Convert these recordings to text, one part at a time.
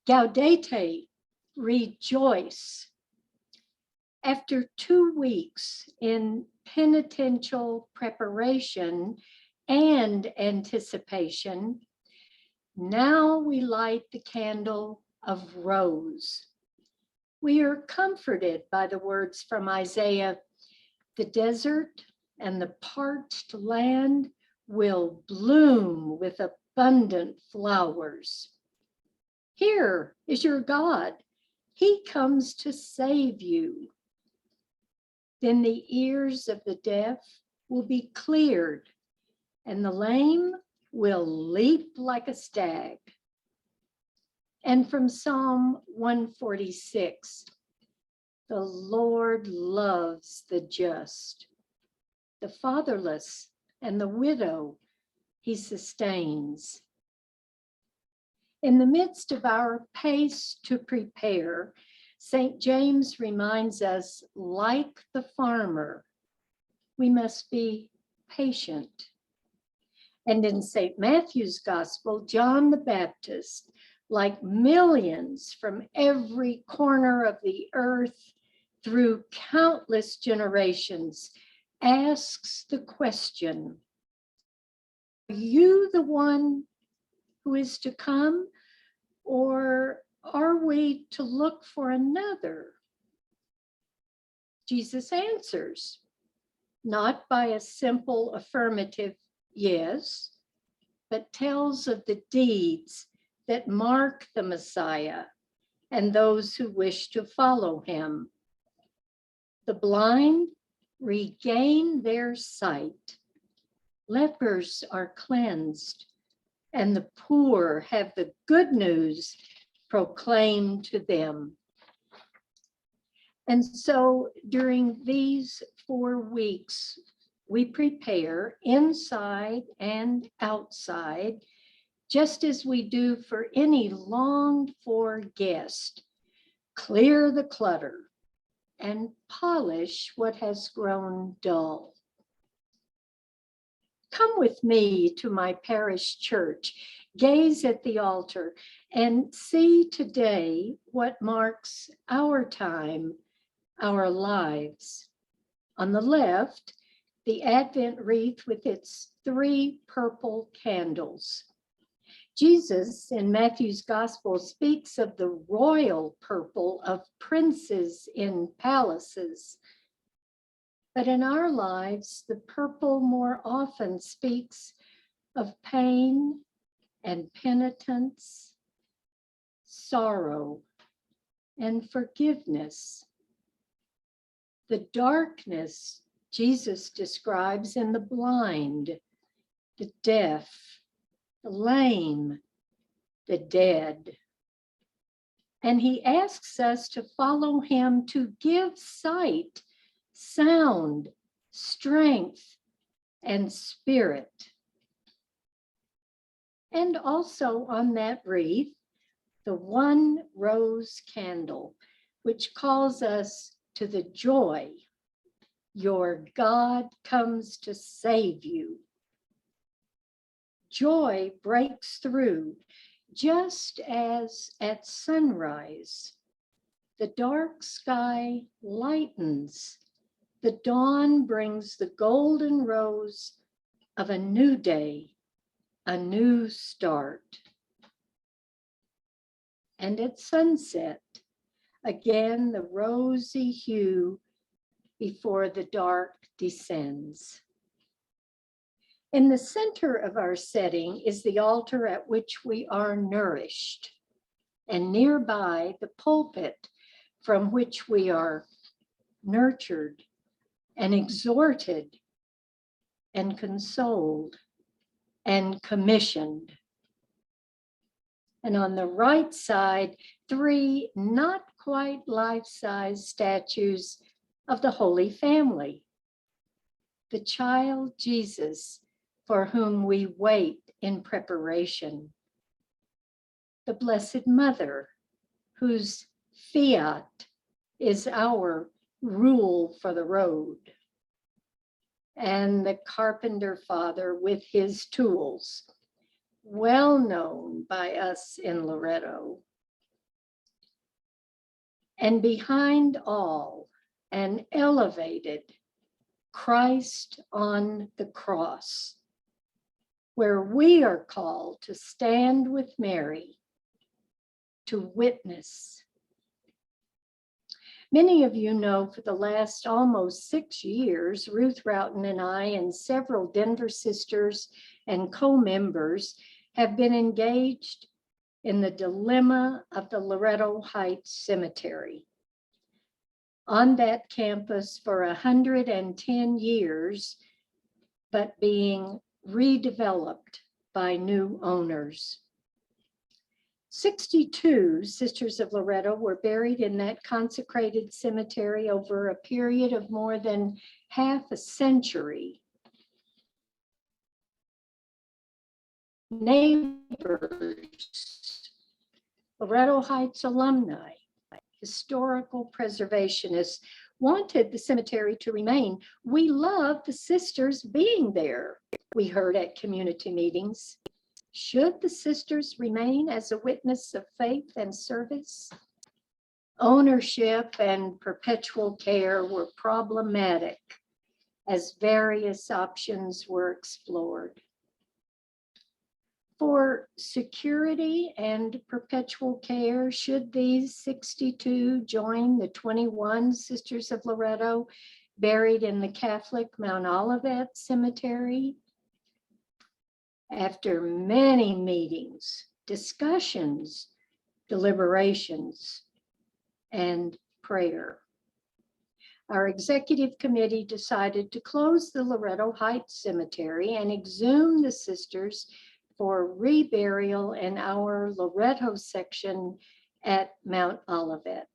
Gaudete, rejoice. After 2 weeks in penitential preparation and anticipation, now we light the candle of rose. We are comforted by the words from Isaiah, the desert and the parched land will bloom with abundant flowers. Here is your God. He comes to save you. Then the ears of the deaf will be cleared, and the lame will leap like a stag. And from Psalm 146, the Lord loves the just, the fatherless and the widow he sustains. In the midst of our pace to prepare, St. James reminds us, like the farmer, we must be patient. And in St. Matthew's Gospel, John the Baptist, like millions from every corner of the earth through countless generations, asks the question, are you the one who is to come, or are we to look for another? Jesus answers, not by a simple affirmative yes, but tells of the deeds that mark the Messiah and those who wish to follow him. The blind regain their sight, lepers are cleansed, and the poor have the good news proclaimed to them. And so during these 4 weeks, we prepare inside and outside, just as we do for any longed-for guest. Clear the clutter and polish what has grown dull. Come with me to my parish church, gaze at the altar, and see today what marks our time, our lives. On the left, the Advent wreath with its 3 purple candles. Jesus in Matthew's Gospel speaks of the royal purple of princes in palaces. But in our lives, the purple more often speaks of pain and penitence, sorrow, and forgiveness. The darkness Jesus describes in the blind, the deaf, the lame, the dead. And he asks us to follow him to give sight, sound, strength, and spirit. And also on that wreath, the 1 rose candle, which calls us to the joy. Your God comes to save you. Joy breaks through, just as at sunrise, the dark sky lightens. The dawn brings the golden rose of a new day, a new start. And at sunset, again the rosy hue before the dark descends. In the center of our setting is the altar at which we are nourished, and nearby the pulpit from which we are nurtured and exhorted and consoled and commissioned. And on the right side, 3 not quite life-size statues of the Holy Family. The child Jesus, for whom we wait in preparation. The Blessed Mother, whose fiat is our rule for the road. And the Carpenter Father with his tools, well known by us in Loretto. And behind all, an elevated Christ on the cross, where we are called to stand with Mary to witness. Many of you know for the last almost 6 years, Ruth Roughton and I and several Denver sisters and co-members have been engaged in the dilemma of the Loretto Heights Cemetery. On that campus for 110 years, but being redeveloped by new owners. 62 Sisters of Loretto were buried in that consecrated cemetery over a period of more than half a century. Neighbors, Loretto Heights alumni, historical preservationists wanted the cemetery to remain. We love the sisters being there, we heard at community meetings. Should the sisters remain as a witness of faith and service? Ownership and perpetual care were problematic as various options were explored. For security and perpetual care, should these 62 join the 21 Sisters of Loretto buried in the Catholic Mount Olivet Cemetery? After many meetings, discussions, deliberations, and prayer, our executive committee decided to close the Loretto Heights Cemetery and exhume the sisters for reburial in our Loretto section at Mount Olivet.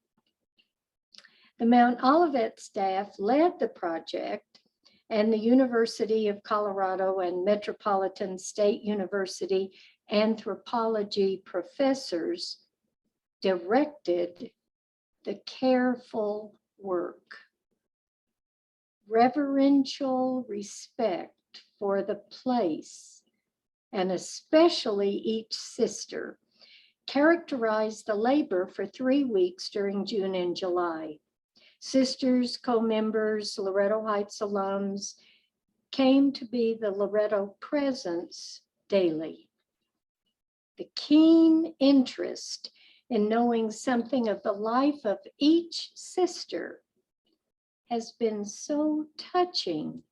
The Mount Olivet staff led the project, and the University of Colorado and Metropolitan State University anthropology professors directed the careful work. Reverential respect for the place, and especially each sister, characterized the labor for 3 weeks during June and July. Sisters, co-members, Loretto Heights alums came to be the Loretto presence daily. The keen interest in knowing something of the life of each sister has been so touching.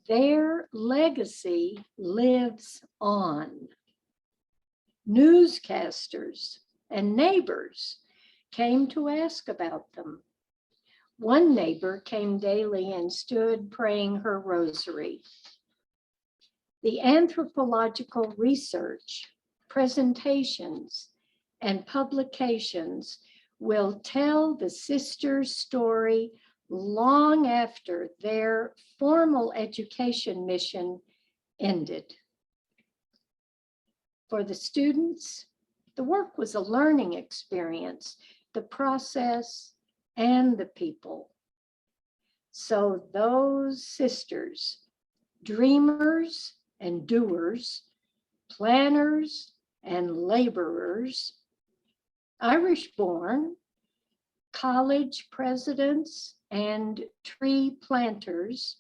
Their legacy lives on. Newscasters and neighbors came to ask about them. One neighbor came daily and stood praying her rosary. The anthropological research, presentations, and publications will tell the sisters' story long after their formal education mission ended. For the students, the work was a learning experience, the process, and the people. So those sisters, dreamers and doers, planners and laborers, Irish-born, college presidents and tree planters,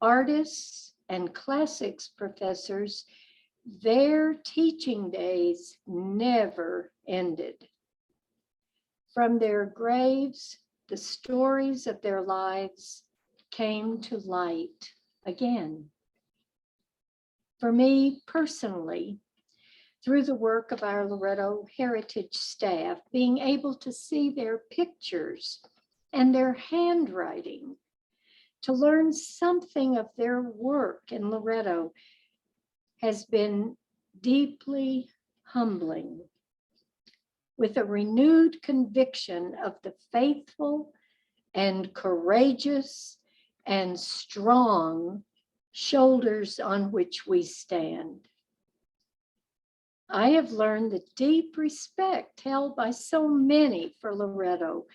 artists and classics professors, their teaching days never ended. From their graves, the stories of their lives came to light again. For me personally, through the work of our Loretto Heritage staff, being able to see their pictures and their handwriting, to learn something of their work in Loretto has been deeply humbling. With a renewed conviction of the faithful and courageous and strong shoulders on which we stand. I have learned the deep respect held by so many for Loretto,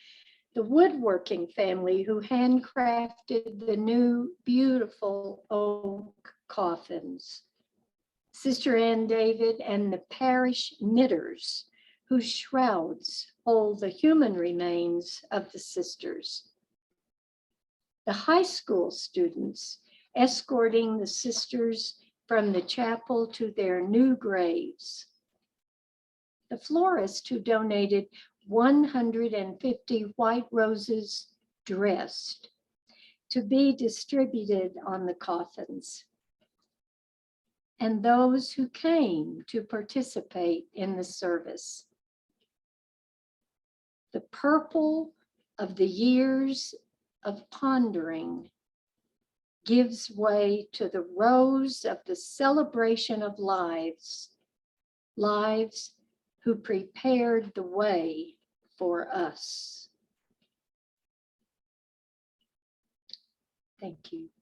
the woodworking family who handcrafted the new beautiful oak coffins, Sister Ann David and the parish knitters whose shrouds hold the human remains of the sisters. The high school students escorting the sisters from the chapel to their new graves. The florist who donated 150 white roses dressed to be distributed on the coffins. And those who came to participate in the service. The purple of the years of pondering gives way to the rose of the celebration of lives, lives who prepared the way for us. Thank you.